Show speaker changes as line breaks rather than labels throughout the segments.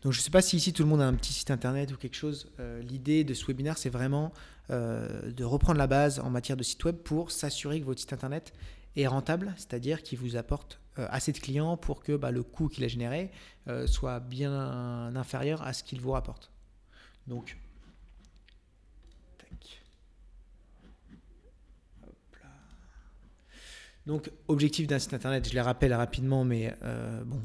Donc, je ne sais pas si ici tout le monde a un petit site internet ou quelque chose. L'idée de ce webinaire, c'est vraiment de reprendre la base en matière de site web pour s'assurer que votre site internet est rentable, c'est-à-dire qu'il vous apporte assez de clients pour que le coût qu'il a généré soit bien inférieur à ce qu'il vous rapporte. Donc, tac. Hop là. Donc, objectif d'un site internet, je les rappelle rapidement, mais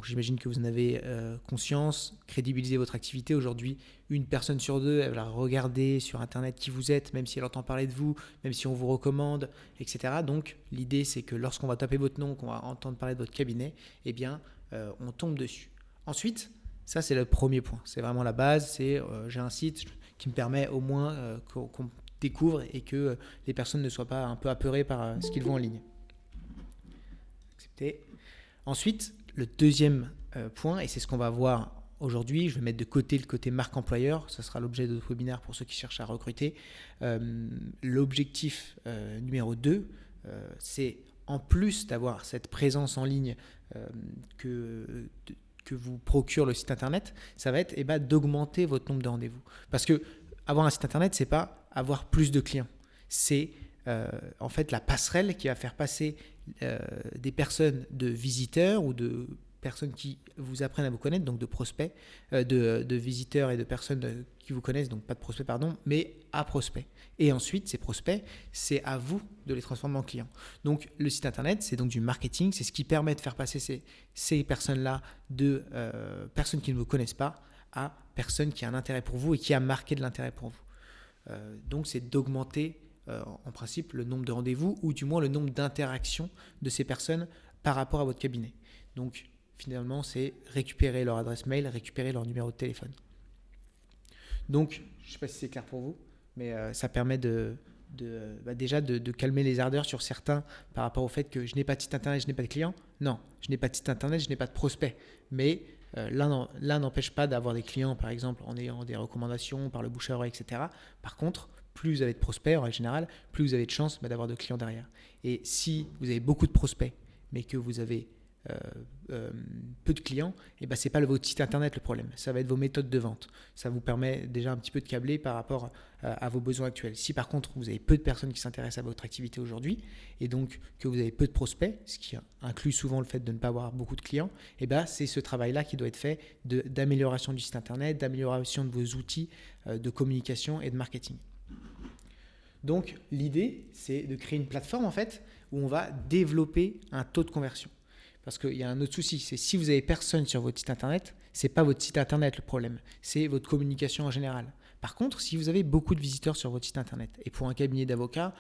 j'imagine que vous en avez conscience. Crédibiliser votre activité. Aujourd'hui, une personne sur deux, elle va regarder sur internet qui vous êtes, même si elle entend parler de vous, même si on vous recommande, etc. Donc, l'idée, c'est que lorsqu'on va taper votre nom, qu'on va entendre parler de votre cabinet, eh bien, on tombe dessus. Ensuite, ça, c'est le premier point. C'est vraiment la base. C'est j'ai un site qui me permet au moins qu'on découvre et que les personnes ne soient pas un peu apeurées par ce qu'ils voient en ligne. Accepté. Ensuite, le deuxième point, et c'est ce qu'on va voir aujourd'hui, je vais mettre de côté le côté marque employeur, ça sera l'objet de notre webinaire pour ceux qui cherchent à recruter. L'objectif numéro 2, c'est en plus d'avoir cette présence en ligne que vous procure le site internet, ça va être d'augmenter votre nombre de rendez-vous. Parce que avoir un site internet, c'est pas avoir plus de clients, c'est en fait la passerelle qui va faire passer des personnes de visiteurs ou de personnes qui vous apprennent à vous connaître, donc de prospects, de visiteurs et de personnes qui vous connaissent, donc pas de prospects, pardon, mais à prospects. Et ensuite, ces prospects, c'est à vous de les transformer en clients. Donc, le site internet, c'est donc du marketing, c'est ce qui permet de faire passer ces personnes-là de personnes qui ne vous connaissent pas à personnes qui ont un intérêt pour vous et qui a marqué de l'intérêt pour vous. Donc, c'est d'augmenter en principe le nombre de rendez-vous ou du moins le nombre d'interactions de ces personnes par rapport à votre cabinet. Donc, finalement, c'est récupérer leur adresse mail, récupérer leur numéro de téléphone. Donc, je ne sais pas si c'est clair pour vous, mais ça permet déjà de calmer les ardeurs sur certains par rapport au fait que je n'ai pas de site internet, je n'ai pas de clients. Non, je n'ai pas de site internet, je n'ai pas de prospects. Mais l'un n'empêche pas d'avoir des clients, par exemple, en ayant des recommandations par le bouche à oreille, etc. Par contre, plus vous avez de prospects en règle générale, plus vous avez de chances d'avoir de clients derrière. Et si vous avez beaucoup de prospects, mais que vous avez peu de clients, et c'est pas votre site internet le problème, ça va être vos méthodes de vente. Ça vous permet déjà un petit peu de câbler par rapport à vos besoins actuels. Si par contre vous avez peu de personnes qui s'intéressent à votre activité aujourd'hui et donc que vous avez peu de prospects, ce qui inclut souvent le fait de ne pas avoir beaucoup de clients, c'est ce travail-là qui doit être fait d'amélioration du site internet, d'amélioration de vos outils de communication et de marketing. Donc l'idée, c'est de créer une plateforme en fait où on va développer un taux de conversion. Parce qu'il y a un autre souci, c'est si vous avez personne sur votre site internet, c'est pas votre site internet le problème, c'est votre communication en général. Par contre, si vous avez beaucoup de visiteurs sur votre site internet, et pour un cabinet d'avocats,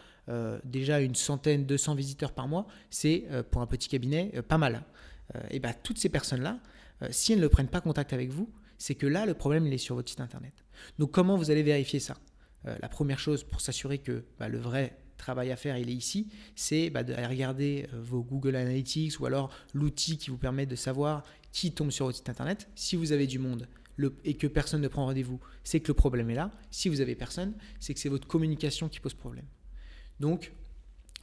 déjà 100, 200 visiteurs par mois, c'est pour un petit cabinet pas mal. Toutes ces personnes-là, si elles ne prennent pas contact avec vous, c'est que là, le problème il est sur votre site internet. Donc comment vous allez vérifier ça ? La première chose pour s'assurer que le vrai travail à faire, il est ici, c'est d'aller regarder vos Google Analytics ou alors l'outil qui vous permet de savoir qui tombe sur votre site internet. Si vous avez du monde et que personne ne prend rendez-vous, c'est que le problème est là. Si vous avez personne, c'est que c'est votre communication qui pose problème. Donc,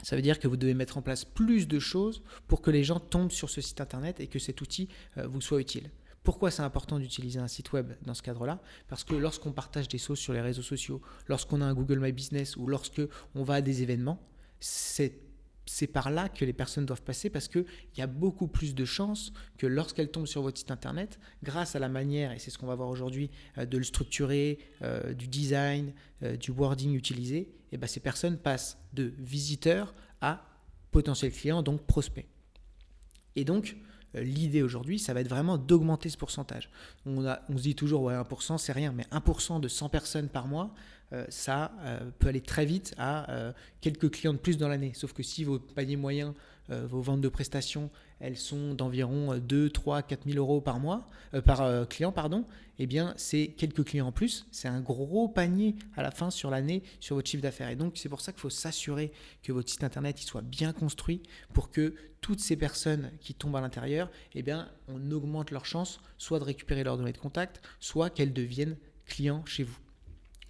ça veut dire que vous devez mettre en place plus de choses pour que les gens tombent sur ce site internet et que cet outil vous soit utile. Pourquoi c'est important d'utiliser un site web dans ce cadre-là ? Parce que lorsqu'on partage des choses sur les réseaux sociaux, lorsqu'on a un Google My Business ou lorsqu'on va à des événements, c'est par là que les personnes doivent passer parce qu'il y a beaucoup plus de chances que lorsqu'elles tombent sur votre site internet, grâce à la manière, et c'est ce qu'on va voir aujourd'hui, de le structurer, du design, du wording utilisé, ces personnes passent de visiteurs à potentiels clients, donc prospects. Et donc, l'idée aujourd'hui, ça va être vraiment d'augmenter ce pourcentage. On se dit toujours, ouais, 1%, c'est rien, mais 1% de 100 personnes par mois, ça peut aller très vite à quelques clients de plus dans l'année. Sauf que si vos paniers moyens, vos ventes de prestations, elles sont d'environ 2, 3, 4 000 euros par mois, par client, c'est quelques clients en plus. C'est un gros panier à la fin sur l'année sur votre chiffre d'affaires. Et donc, c'est pour ça qu'il faut s'assurer que votre site internet il soit bien construit pour que toutes ces personnes qui tombent à l'intérieur, on augmente leur chance soit de récupérer leurs données de contact, soit qu'elles deviennent clients chez vous,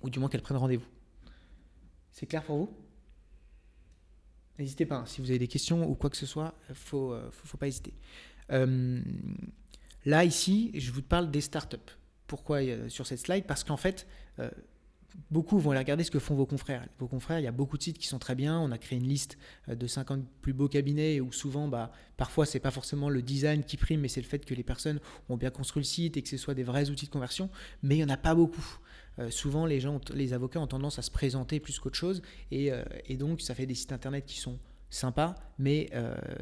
ou du moins qu'elles prennent rendez-vous. C'est clair pour vous ? N'hésitez pas, si vous avez des questions ou quoi que ce soit, faut pas hésiter. Là, ici, je vous parle des startups. Pourquoi sur cette slide? Parce qu'en fait, beaucoup vont aller regarder ce que font vos confrères. Vos confrères, il y a beaucoup de sites qui sont très bien. On a créé une liste de 50 plus beaux cabinets où souvent, parfois, ce n'est pas forcément le design qui prime, mais c'est le fait que les personnes ont bien construit le site et que ce soit des vrais outils de conversion. Mais il n'y en a pas beaucoup. Souvent, les avocats ont tendance à se présenter plus qu'autre chose. Et donc, ça fait des sites internet qui sont sympa, mais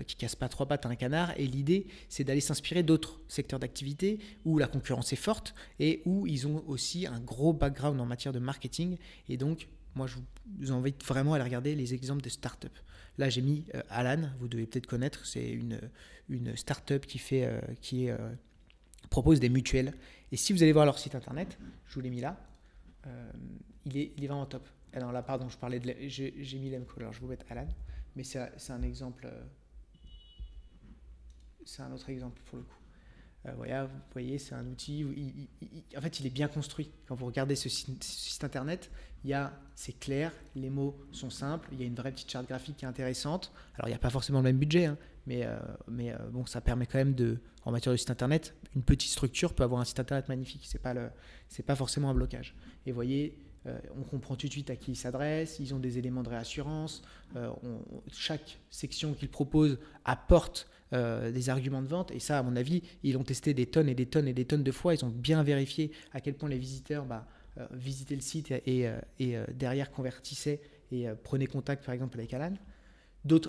qui casse pas trois pattes à un canard. Et l'idée, c'est d'aller s'inspirer d'autres secteurs d'activité où la concurrence est forte et où ils ont aussi un gros background en matière de marketing. Et donc, moi, je vous invite vraiment à aller regarder les exemples de startups. Là, j'ai mis Alan, vous devez peut-être connaître, c'est une startup qui propose des mutuelles. Et si vous allez voir leur site internet, je vous l'ai mis là, il est vraiment top. Alors là, pardon, j'ai mis l'Emco, alors je vais vous mettre Alan. Mais c'est un exemple, c'est un autre exemple pour le coup. Voilà, vous voyez, c'est un outil où en fait, il est bien construit. Quand vous regardez ce site internet, c'est clair, les mots sont simples, il y a une vraie petite charte graphique qui est intéressante. Alors, il n'y a pas forcément le même budget, hein, mais bon, ça permet quand même en matière de site internet, une petite structure peut avoir un site internet magnifique. C'est pas forcément un blocage. Et vous voyez, on comprend tout de suite à qui ils s'adressent, ils ont des éléments de réassurance, chaque section qu'ils proposent apporte des arguments de vente, et ça, à mon avis, ils l'ont testé des tonnes et des tonnes et des tonnes de fois, ils ont bien vérifié à quel point les visiteurs visitaient le site et derrière convertissaient et prenaient contact par exemple avec Alan.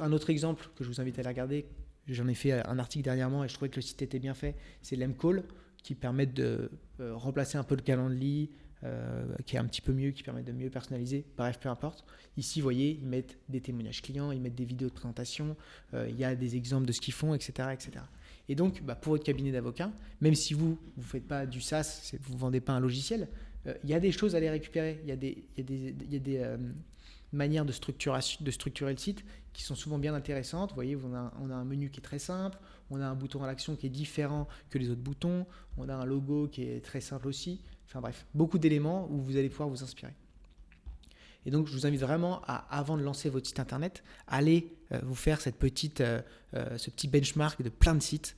Un autre exemple que je vous invite à aller regarder, j'en ai fait un article dernièrement et je trouvais que le site était bien fait, c'est l'Emcall qui permet de remplacer un peu le Calendly, qui est un petit peu mieux, qui permet de mieux personnaliser, bref, peu importe. Ici, vous voyez, ils mettent des témoignages clients, ils mettent des vidéos de présentation, il y a des exemples de ce qu'ils font, etc. etc. Et donc, pour votre cabinet d'avocat, même si vous ne faites pas du SaaS, vous ne vendez pas un logiciel, il y a des choses à aller récupérer, il y a des manières de structurer le site qui sont souvent bien intéressantes. Vous voyez, on a un menu qui est très simple, on a un bouton à l'action qui est différent que les autres boutons, on a un logo qui est très simple aussi. Enfin bref, beaucoup d'éléments où vous allez pouvoir vous inspirer. Et donc, je vous invite vraiment avant de lancer votre site internet, aller vous faire ce petit benchmark de plein de sites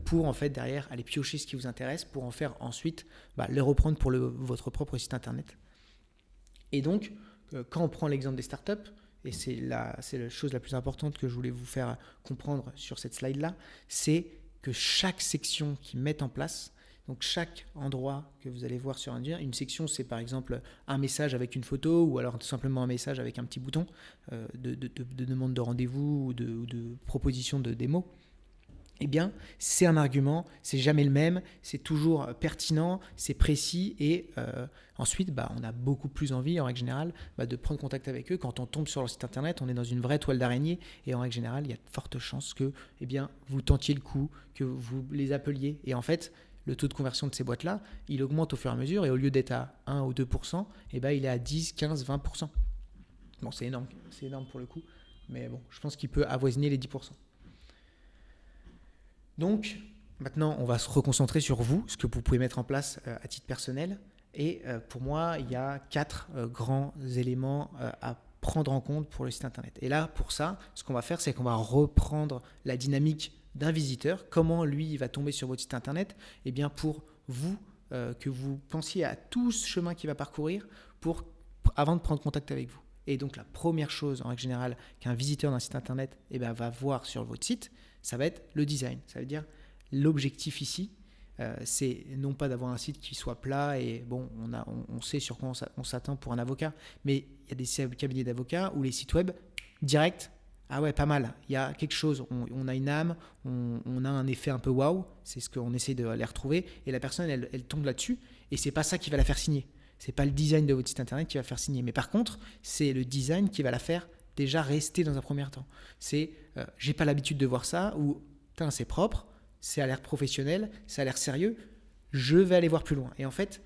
pour en fait derrière aller piocher ce qui vous intéresse pour en faire ensuite le reprendre pour votre propre site internet. Et donc, quand on prend l'exemple des startups, et c'est la chose la plus importante que je voulais vous faire comprendre sur cette slide-là, c'est que chaque section qu'ils mettent en place, donc chaque endroit que vous allez voir sur une section, c'est par exemple un message avec une photo ou alors tout simplement un message avec un petit bouton de demande de rendez-vous ou de proposition de démo. Eh bien, c'est un argument, c'est jamais le même, c'est toujours pertinent, c'est précis et ensuite, on a beaucoup plus envie, en règle générale, de prendre contact avec eux. Quand on tombe sur leur site internet, on est dans une vraie toile d'araignée et en règle générale, il y a de fortes chances que vous tentiez le coup, que vous les appeliez et en fait, le taux de conversion de ces boîtes-là, il augmente au fur et à mesure et au lieu d'être à 1 ou 2%, il est à 10, 15, 20%. Bon, c'est énorme pour le coup, mais bon, je pense qu'il peut avoisiner les 10%. Donc, maintenant, on va se reconcentrer sur vous, ce que vous pouvez mettre en place à titre personnel. Et pour moi, il y a 4 grands éléments à prendre en compte pour le site internet. Et là, pour ça, ce qu'on va faire, c'est qu'on va reprendre la dynamique d'un visiteur, comment lui il va tomber sur votre site internet, et bien pour vous, que vous pensiez à tout ce chemin qu'il va parcourir avant de prendre contact avec vous. Et donc la première chose en règle générale qu'un visiteur d'un site internet va voir sur votre site, ça va être le design. Ça veut dire l'objectif ici, c'est non pas d'avoir un site qui soit plat et bon, on sait sur quoi on s'attend pour un avocat, mais il y a des cabinets d'avocats où les sites web direct. Ah ouais, pas mal. Il y a quelque chose, on a une âme, on a un effet un peu waouh, c'est ce qu'on essaie de les retrouver, et la personne, elle tombe là-dessus, et c'est pas ça qui va la faire signer. C'est pas le design de votre site internet qui va faire signer, mais par contre, c'est le design qui va la faire déjà rester dans un premier temps. C'est, j'ai pas l'habitude de voir ça, ou c'est propre, ça a l'air professionnel, ça a l'air sérieux, je vais aller voir plus loin. Et en fait,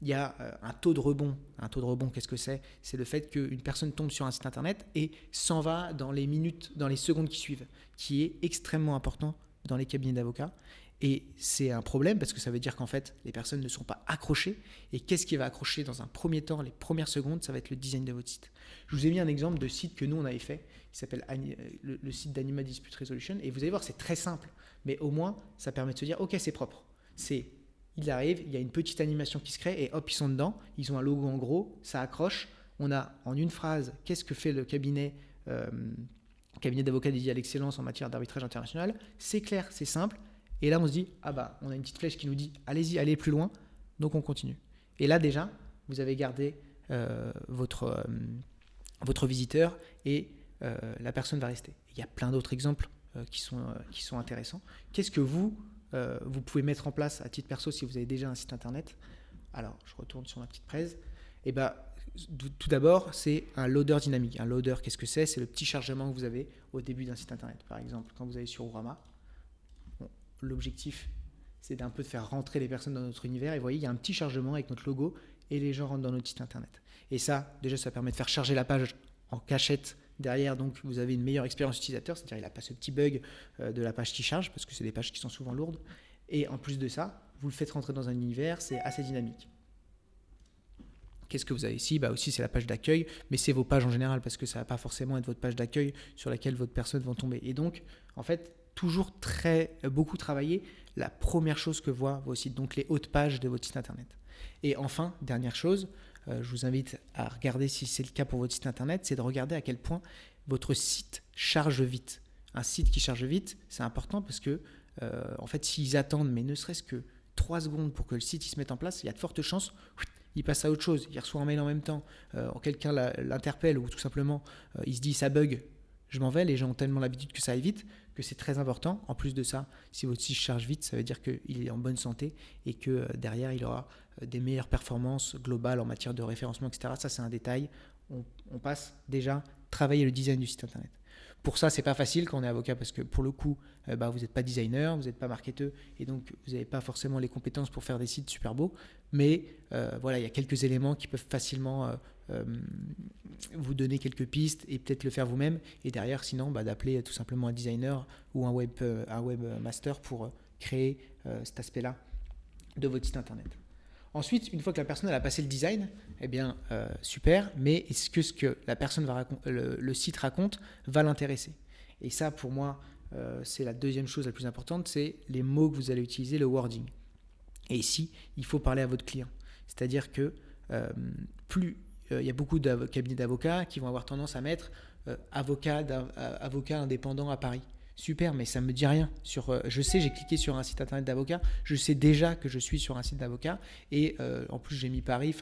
il y a un taux de rebond. Un taux de rebond, qu'est-ce que c'est ? C'est le fait qu'une personne tombe sur un site internet et s'en va dans les minutes, dans les secondes qui suivent, qui est extrêmement important dans les cabinets d'avocats. Et c'est un problème parce que ça veut dire qu'en fait, les personnes ne sont pas accrochées. Et qu'est-ce qui va accrocher dans un premier temps, les premières secondes ? Ça va être le design de votre site. Je vous ai mis un exemple de site que nous, on avait fait, qui s'appelle le site d'Anima Dispute Resolution. Et vous allez voir, c'est très simple. Mais au moins, ça permet de se dire, OK, c'est propre. C'est il arrive, il y a une petite animation qui se crée et hop, ils sont dedans. Ils ont un logo en gros, ça accroche. On a en une phrase, qu'est-ce que fait le cabinet d'avocats dédié à l'excellence en matière d'arbitrage international. C'est clair, c'est simple. Et là, on se dit, ah bah, on a une petite flèche qui nous dit, allez-y, allez plus loin. Donc, on continue. Et là, déjà, vous avez gardé votre visiteur et la personne va rester. Il y a plein d'autres exemples qui sont intéressants. Qu'est-ce que vous pouvez mettre en place à titre perso si vous avez déjà un site internet? Alors, je retourne sur ma petite presse. Et tout d'abord, c'est un loader dynamique. Un loader, qu'est-ce que c'est? C'est le petit chargement que vous avez au début d'un site internet. Par exemple, quand vous allez sur Ourama, l'objectif, c'est d'un peu de faire rentrer les personnes dans notre univers. Et vous voyez, il y a un petit chargement avec notre logo et les gens rentrent dans notre site internet. Et ça, déjà, ça permet de faire charger la page en cachette derrière. Donc, vous avez une meilleure expérience utilisateur. C'est-à-dire, il n'a pas ce petit bug de la page qui charge parce que c'est des pages qui sont souvent lourdes. Et en plus de ça, vous le faites rentrer dans un univers, c'est assez dynamique. Qu'est-ce que vous avez ici? Aussi, c'est la page d'accueil, mais c'est vos pages en général parce que ça ne va pas forcément être votre page d'accueil sur laquelle votre personne va tomber. Et donc, en fait, toujours beaucoup travailler la première chose que voient vos sites, donc les hautes pages de votre site internet. Et enfin, dernière chose, je vous invite à regarder si c'est le cas pour votre site internet, c'est de regarder à quel point votre site charge vite. Un site qui charge vite, c'est important parce que, en fait, s'ils attendent, mais ne serait-ce que 3 secondes pour que le site il se mette en place, il y a de fortes chances, il passe à autre chose, il reçoit un mail en même temps, quelqu'un l'interpelle ou tout simplement il se dit ça bug, je m'en vais. Les gens ont tellement l'habitude que ça aille vite que c'est très important. En plus de ça, si votre site charge vite, ça veut dire qu'il est en bonne santé et que derrière il aura des meilleures performances globales en matière de référencement, etc. Ça, c'est un détail. On passe déjà travailler le design du site internet. Pour ça, c'est pas facile quand on est avocat parce que pour le coup, vous n'êtes pas designer, vous n'êtes pas marketeur et donc vous n'avez pas forcément les compétences pour faire des sites super beaux. Mais voilà, il y a quelques éléments qui peuvent facilement vous donner quelques pistes et peut-être le faire vous-même. Et derrière, sinon, d'appeler tout simplement un designer ou un webmaster pour créer cet aspect-là de votre site internet. Ensuite, une fois que la personne elle a passé le design, eh bien, super, mais est-ce que ce que la personne le site raconte va l'intéresser? Et ça, pour moi, c'est la deuxième chose la plus importante, c'est les mots que vous allez utiliser, le wording. Et ici, il faut parler à votre client. C'est-à-dire que il y a beaucoup de cabinets d'avocats qui vont avoir tendance à mettre avocat indépendant à Paris. Super, mais ça ne me dit rien. Je sais, j'ai cliqué sur un site internet d'avocat, je sais déjà que je suis sur un site d'avocat et en plus j'ai mis Paris,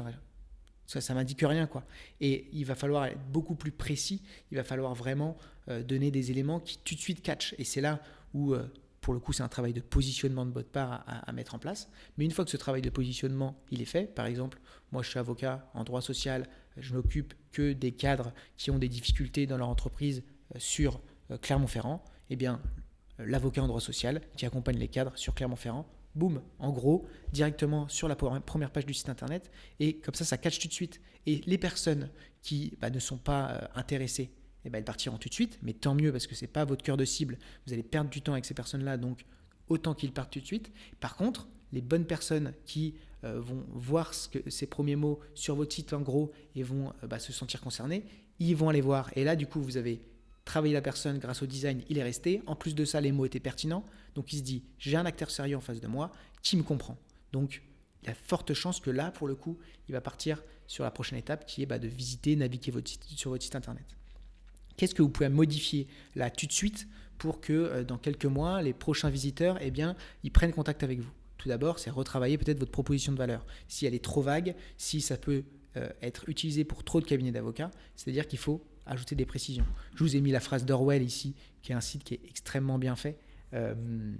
ça ne m'indique rien, quoi. Et il va falloir être beaucoup plus précis, il va falloir vraiment donner des éléments qui tout de suite catchent. Et c'est là où, pour le coup, c'est un travail de positionnement de votre part à mettre en place. Mais une fois que ce travail de positionnement, il est fait, par exemple, moi je suis avocat en droit social, je m'occupe que des cadres qui ont des difficultés dans leur entreprise sur Clermont-Ferrand, eh bien, l'avocat en droit social qui accompagne les cadres sur Clermont-Ferrand, boum, en gros, directement sur la première page du site internet, et comme ça catch tout de suite. Et les personnes qui ne sont pas intéressées, elles partiront tout de suite, mais tant mieux parce que ce n'est pas votre cœur de cible, vous allez perdre du temps avec ces personnes-là, donc autant qu'ils partent tout de suite. Par contre, les bonnes personnes qui vont voir ces premiers mots sur votre site en gros et vont se sentir concernés, ils vont aller voir. Et là, du coup, vous avez travailler la personne grâce au design, il est resté. En plus de ça, les mots étaient pertinents. Donc, il se dit, j'ai un acteur sérieux en face de moi qui me comprend. Donc, il y a forte chance que là, pour le coup, il va partir sur la prochaine étape qui est de visiter, naviguer sur votre site internet. Qu'est-ce que vous pouvez modifier là tout de suite pour que dans quelques mois, les prochains visiteurs, ils prennent contact avec vous? Tout d'abord, c'est retravailler peut-être votre proposition de valeur. Si elle est trop vague, si ça peut être utilisé pour trop de cabinets d'avocats, c'est-à-dire qu'il faut ajouter des précisions. Je vous ai mis la phrase d'Orwell ici, qui est un site qui est extrêmement bien fait. Il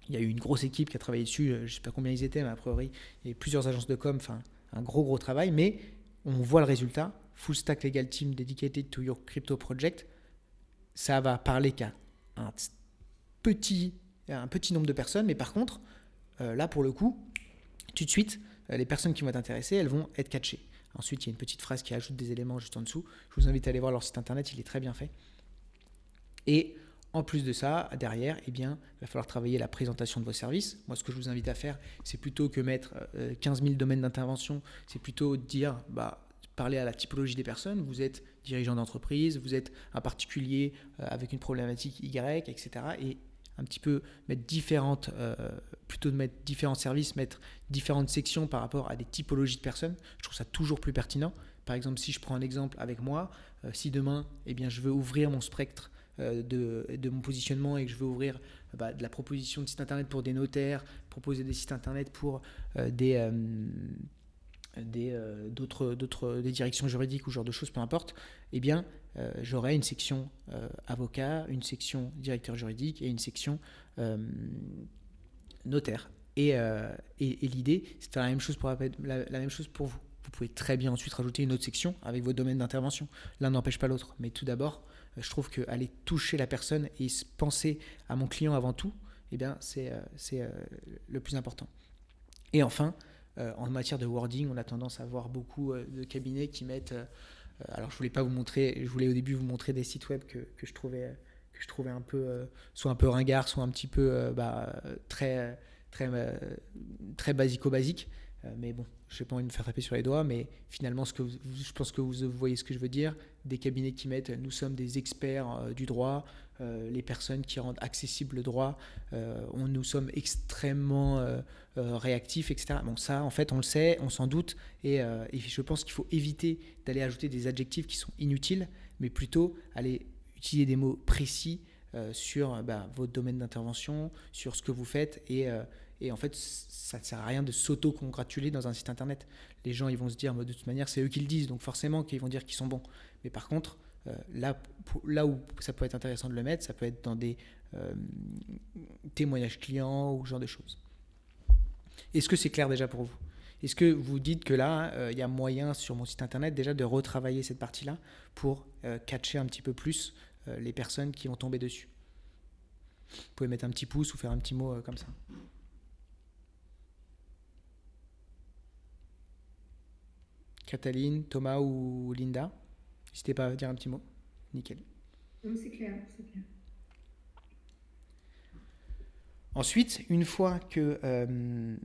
y a eu une grosse équipe qui a travaillé dessus, je ne sais pas combien ils étaient, mais a priori, il y a plusieurs agences de com, un gros travail, mais on voit le résultat. Full Stack Legal Team Dedicated to Your Crypto Project, ça va parler qu'à un petit nombre de personnes, mais par contre, là pour le coup, tout de suite, les personnes qui vont être intéressées, elles vont être catchées. Ensuite, il y a une petite phrase qui ajoute des éléments juste en dessous. Je vous invite à aller voir leur site internet, il est très bien fait. Et en plus de ça, derrière, il va falloir travailler la présentation de vos services. Moi, ce que je vous invite à faire, c'est plutôt que mettre 15 000 domaines d'intervention, c'est plutôt dire, parler à la typologie des personnes. Vous êtes dirigeant d'entreprise, vous êtes un particulier avec une problématique Y, etc. Et un petit peu mettre plutôt de mettre différents services, mettre différentes sections par rapport à des typologies de personnes. Je trouve ça toujours plus pertinent. Par exemple, si je prends un exemple avec moi, si demain, eh bien, je veux ouvrir mon spectre de mon positionnement et que je veux ouvrir de la proposition de site internet pour des notaires, proposer des sites internet pour des directions juridiques ou ce genre de choses, peu importe, eh bien, j'aurai une section avocat, une section directeur juridique et une section notaire. Et l'idée, c'est de faire la même chose pour vous. Vous pouvez très bien ensuite rajouter une autre section avec vos domaines d'intervention. L'un n'empêche pas l'autre. Mais tout d'abord, je trouve qu'aller toucher la personne et penser à mon client avant tout, eh bien, c'est le plus important. Et enfin, en matière de wording, on a tendance à voir beaucoup de cabinets qui mettent... alors, je voulais au début vous montrer des sites web que je trouvais un peu, soit un peu ringard, soit un petit peu très basico-basique. Mais bon, je n'ai pas envie de me faire taper sur les doigts, mais finalement, je pense que vous voyez ce que je veux dire. Des cabinets qui mettent « nous sommes des experts du droit », les personnes qui rendent accessible le droit, nous sommes extrêmement réactifs, etc. Bon, ça, en fait, on le sait, on s'en doute, et je pense qu'il faut éviter d'aller ajouter des adjectifs qui sont inutiles, mais plutôt aller utiliser des mots précis sur votre domaine d'intervention, sur ce que vous faites, et en fait, ça ne sert à rien de s'auto-congratuler dans un site internet. Les gens, ils vont se dire, de toute manière, c'est eux qui le disent, donc forcément qu'ils vont dire qu'ils sont bons. Mais par contre, là où ça peut être intéressant de le mettre, ça peut être dans des témoignages clients ou ce genre de choses. Est-ce que c'est clair déjà pour vous ? Est-ce que vous dites que là, il y a moyen sur mon site internet déjà de retravailler cette partie-là pour catcher un petit peu plus les personnes qui vont tomber dessus ? Vous pouvez mettre un petit pouce ou faire un petit mot comme ça. Cataline, Thomas ou Linda, n'hésitez pas à dire un petit mot. Nickel.
Non, c'est clair, c'est clair.
Ensuite, une fois que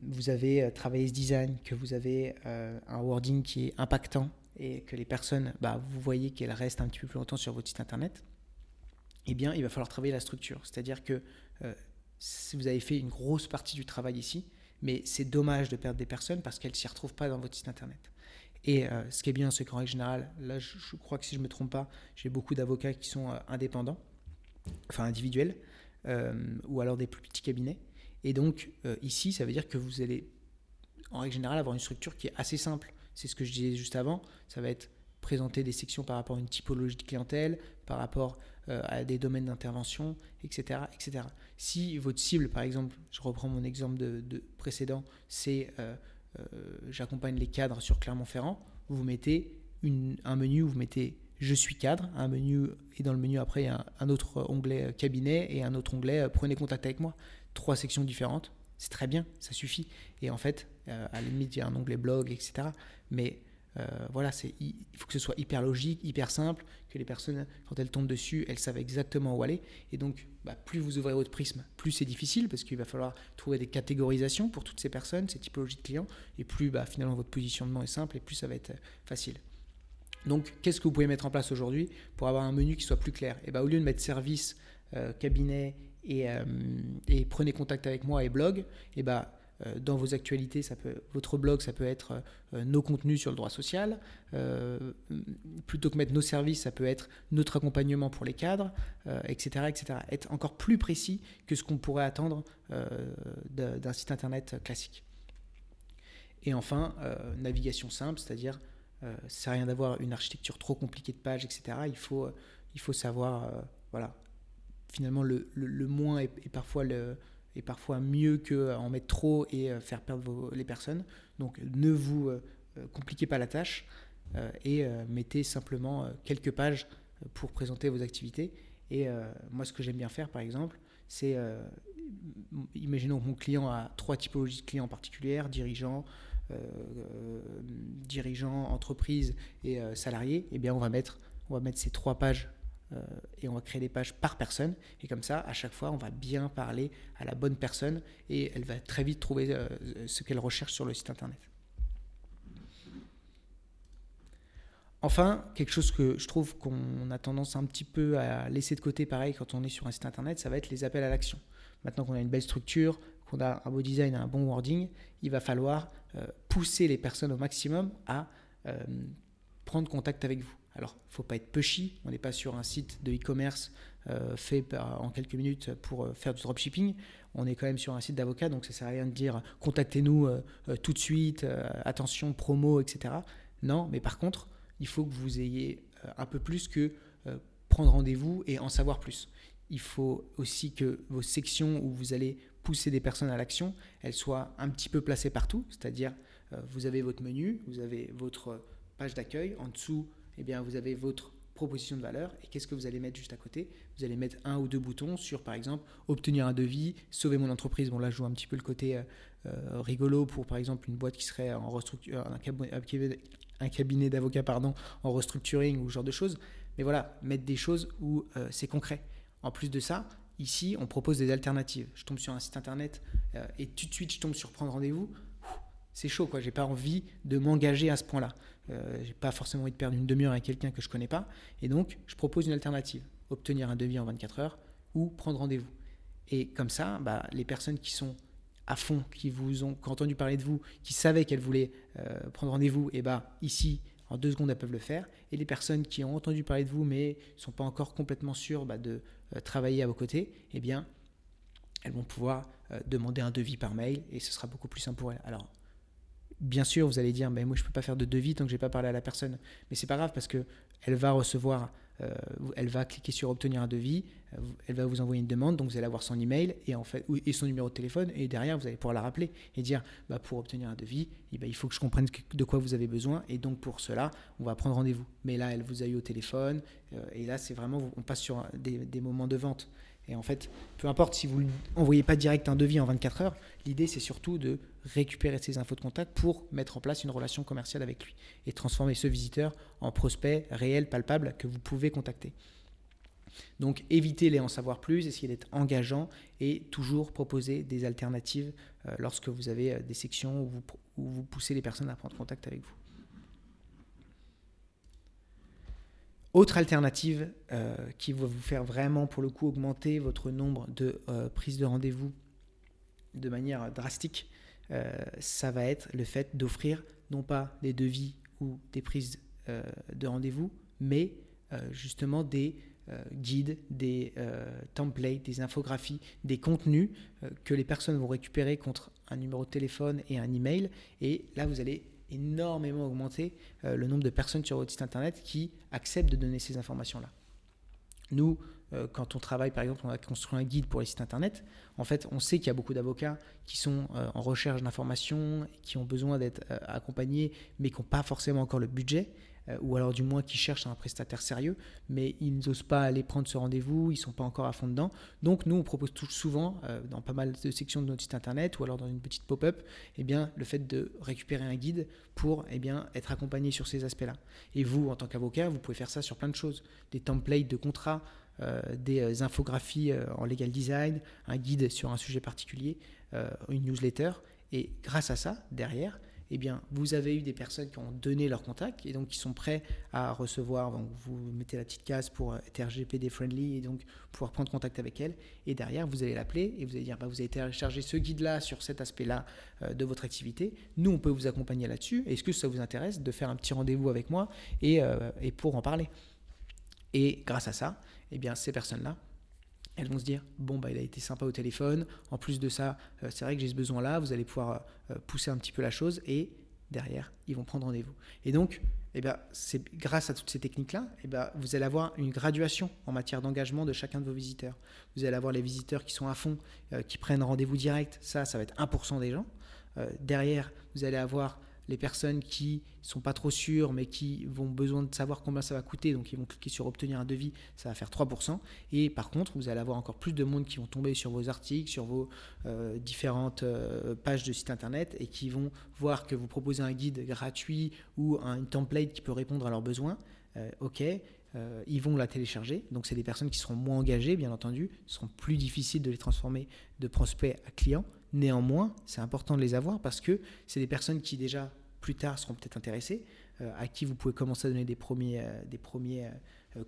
vous avez travaillé ce design, que vous avez un wording qui est impactant et que les personnes, vous voyez qu'elles restent un petit peu plus longtemps sur votre site internet, eh bien, il va falloir travailler la structure. C'est-à-dire que si vous avez fait une grosse partie du travail ici, mais c'est dommage de perdre des personnes parce qu'elles ne s'y retrouvent pas dans votre site internet. Et ce qui est bien, c'est qu'en règle générale, là, je crois que si je ne me trompe pas, j'ai beaucoup d'avocats qui sont indépendants, enfin individuels, ou alors des plus petits cabinets. Et donc, ici, ça veut dire que vous allez, en règle générale, avoir une structure qui est assez simple. C'est ce que je disais juste avant. Ça va être présenter des sections par rapport à une typologie de clientèle, par rapport à des domaines d'intervention, etc., etc. Si votre cible, par exemple, je reprends mon exemple de précédent, c'est j'accompagne les cadres sur Clermont-Ferrand, vous mettez un menu où vous mettez je suis cadre, un menu, et dans le menu après il y a un autre onglet cabinet et un autre onglet prenez contact avec moi. 3 sections différentes, c'est très bien, ça suffit. Et en fait, à la limite il y a un onglet blog, etc. Mais voilà, il faut que ce soit hyper logique, hyper simple, que les personnes, quand elles tombent dessus, elles savent exactement où aller. Et donc, plus vous ouvrez votre prisme, plus c'est difficile parce qu'il va falloir trouver des catégorisations pour toutes ces personnes, ces typologies de clients. Et plus finalement votre positionnement est simple et plus ça va être facile. Donc, qu'est-ce que vous pouvez mettre en place aujourd'hui pour avoir un menu qui soit plus clair ? Et au lieu de mettre service, cabinet et prenez contact avec moi et blog, dans vos actualités, votre blog, ça peut être nos contenus sur le droit social. Plutôt que mettre nos services, ça peut être notre accompagnement pour les cadres, etc., etc. Être encore plus précis que ce qu'on pourrait attendre d'un site internet classique. Et enfin, navigation simple, c'est-à-dire ça ne sert à rien d'avoir une architecture trop compliquée de pages, etc. Il faut savoir, finalement, le moins est parfois mieux qu'en mettre trop et faire perdre les personnes. Donc, ne vous compliquez pas la tâche et mettez simplement quelques pages pour présenter vos activités. Et moi, ce que j'aime bien faire, par exemple, c'est, imaginons que mon client a 3 typologies de clients particulières, dirigeants, entreprises et salariés. Eh bien, on va mettre ces 3 pages et on va créer des pages par personne. Et comme ça, à chaque fois, on va bien parler à la bonne personne et elle va très vite trouver ce qu'elle recherche sur le site internet. Enfin, quelque chose que je trouve qu'on a tendance un petit peu à laisser de côté, pareil, quand on est sur un site internet, ça va être les appels à l'action. maintenant qu'on a une belle structure, qu'on a un beau design, un bon wording, il va falloir pousser les personnes au maximum à prendre contact avec vous. Alors, il ne faut pas être pushy, on n'est pas sur un site de e-commerce fait en quelques minutes pour faire du dropshipping. On est quand même sur un site d'avocat, donc ça ne sert à rien de dire contactez-nous tout de suite, attention, promo, etc. Non, mais par contre, il faut que vous ayez un peu plus que prendre rendez-vous et en savoir plus. Il faut aussi que vos sections où vous allez pousser des personnes à l'action, elles soient un petit peu placées partout, c'est-à-dire vous avez votre menu, vous avez votre page d'accueil, en dessous, eh bien, vous avez votre proposition de valeur et qu'est-ce que vous allez mettre juste à côté? Vous allez mettre un ou deux boutons sur, par exemple, obtenir un devis, sauver mon entreprise. Bon, là, je joue un petit peu le côté rigolo pour, par exemple, une boîte qui serait en restructuring, un cabinet d'avocats en restructuring ou ce genre de choses. Mais voilà, mettre des choses où c'est concret. En plus de ça, ici, on propose des alternatives. Je tombe sur un site internet et tout de suite, je tombe sur prendre rendez-vous. C'est chaud, quoi. J'ai pas envie de m'engager à ce point-là. J'ai pas forcément envie de perdre une demi-heure avec quelqu'un que je connais pas. Et donc, je propose une alternative. Obtenir un devis en 24 heures ou prendre rendez-vous. Et comme ça, les personnes qui sont à fond, qui ont entendu parler de vous, qui savaient qu'elles voulaient prendre rendez-vous, et ici, en 2 secondes, elles peuvent le faire. Et les personnes qui ont entendu parler de vous, mais ne sont pas encore complètement sûres de travailler à vos côtés, eh bien, elles vont pouvoir demander un devis par mail et ce sera beaucoup plus simple pour elles. Alors, bien sûr, vous allez dire, moi je ne peux pas faire de devis tant que je n'ai pas parlé à la personne. Mais ce n'est pas grave parce qu'elle va recevoir, elle va cliquer sur obtenir un devis, elle va vous envoyer une demande, donc vous allez avoir son email et son numéro de téléphone et derrière vous allez pouvoir la rappeler et dire pour obtenir un devis, il faut que je comprenne de quoi vous avez besoin et donc pour cela, on va prendre rendez-vous. Mais là, elle vous a eu au téléphone et là, c'est vraiment, on passe sur des moments de vente. Et en fait, peu importe si vous n'envoyez pas direct un devis en 24 heures, l'idée c'est surtout de récupérer ses infos de contact pour mettre en place une relation commerciale avec lui et transformer ce visiteur en prospect réel, palpable que vous pouvez contacter. Donc évitez les en savoir plus, essayez d'être engageant et toujours proposer des alternatives lorsque vous avez des sections où vous poussez les personnes à prendre contact avec vous. Autre alternative qui va vous faire vraiment, pour le coup, augmenter votre nombre de prises de rendez-vous de manière drastique, ça va être le fait d'offrir non pas des devis ou des prises de rendez-vous, mais justement des guides, des templates, des infographies, des contenus que les personnes vont récupérer contre un numéro de téléphone et un email. Et là, vous allez énormément augmenter le nombre de personnes sur votre site internet qui acceptent de donner ces informations-là. Nous, quand on travaille, par exemple, on a construit un guide pour les sites internet. En fait, on sait qu'il y a beaucoup d'avocats qui sont en recherche d'informations, qui ont besoin d'être accompagnés, mais qui n'ont pas forcément encore le budget, ou alors du moins qui cherchent un prestataire sérieux, mais ils n'osent pas aller prendre ce rendez-vous, ils ne sont pas encore à fond dedans. Donc nous, on propose tout souvent, dans pas mal de sections de notre site internet, ou alors dans une petite pop-up, le fait de récupérer un guide pour être accompagné sur ces aspects-là. Et vous, en tant qu'avocat, vous pouvez faire ça sur plein de choses, des templates de contrats, des infographies en legal design, un guide sur un sujet particulier, une newsletter. Et grâce à ça, derrière, vous avez eu des personnes qui ont donné leur contact et donc qui sont prêts à recevoir. Donc vous mettez la petite case pour être RGPD friendly et donc pouvoir prendre contact avec elle. Et derrière, vous allez l'appeler et vous allez dire vous avez téléchargé ce guide-là sur cet aspect-là de votre activité. Nous, on peut vous accompagner là-dessus. Est-ce que ça vous intéresse de faire un petit rendez-vous avec moi et pour en parler? Et grâce à ça, ces personnes-là, elles vont se dire, il a été sympa au téléphone, en plus de ça, c'est vrai que j'ai ce besoin-là, vous allez pouvoir pousser un petit peu la chose et derrière, ils vont prendre rendez-vous. Et donc, c'est grâce à toutes ces techniques-là, vous allez avoir une graduation en matière d'engagement de chacun de vos visiteurs. Vous allez avoir les visiteurs qui sont à fond, qui prennent rendez-vous direct, ça va être 1% des gens. Derrière, vous allez avoir les personnes qui ne sont pas trop sûres mais qui vont besoin de savoir combien ça va coûter, donc ils vont cliquer sur obtenir un devis, ça va faire 3%. Et par contre, vous allez avoir encore plus de monde qui vont tomber sur vos articles, sur vos différentes pages de site internet et qui vont voir que vous proposez un guide gratuit ou une template qui peut répondre à leurs besoins. Ils vont la télécharger. Donc, c'est des personnes qui seront moins engagées, bien entendu. Ce seront plus difficile de les transformer de prospects à clients. Néanmoins, c'est important de les avoir parce que c'est des personnes qui, déjà, plus tard, seront peut-être intéressées, à qui vous pouvez commencer à donner des premiers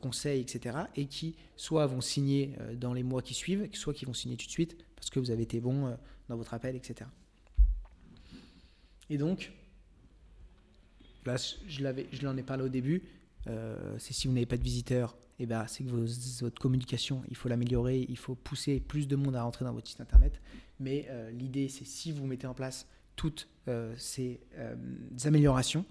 conseils, etc. et qui soit vont signer dans les mois qui suivent, soit qui vont signer tout de suite parce que vous avez été bon dans votre appel, etc. Et donc, là, je l'en ai parlé au début, c'est si vous n'avez pas de visiteurs, c'est que votre communication, il faut l'améliorer, il faut pousser plus de monde à rentrer dans votre site internet. Mais l'idée, c'est si vous mettez en place toutes ces améliorations,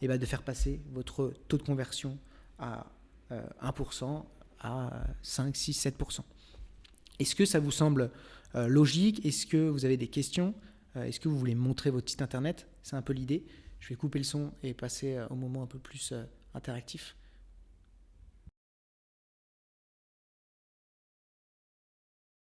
de faire passer votre taux de conversion à 1%, à 5, 6, 7%. Est-ce que ça vous semble logique? Est-ce que vous avez des questions? Est-ce que vous voulez montrer votre site internet? C'est un peu l'idée. Je vais couper le son et passer au moment un peu plus interactif.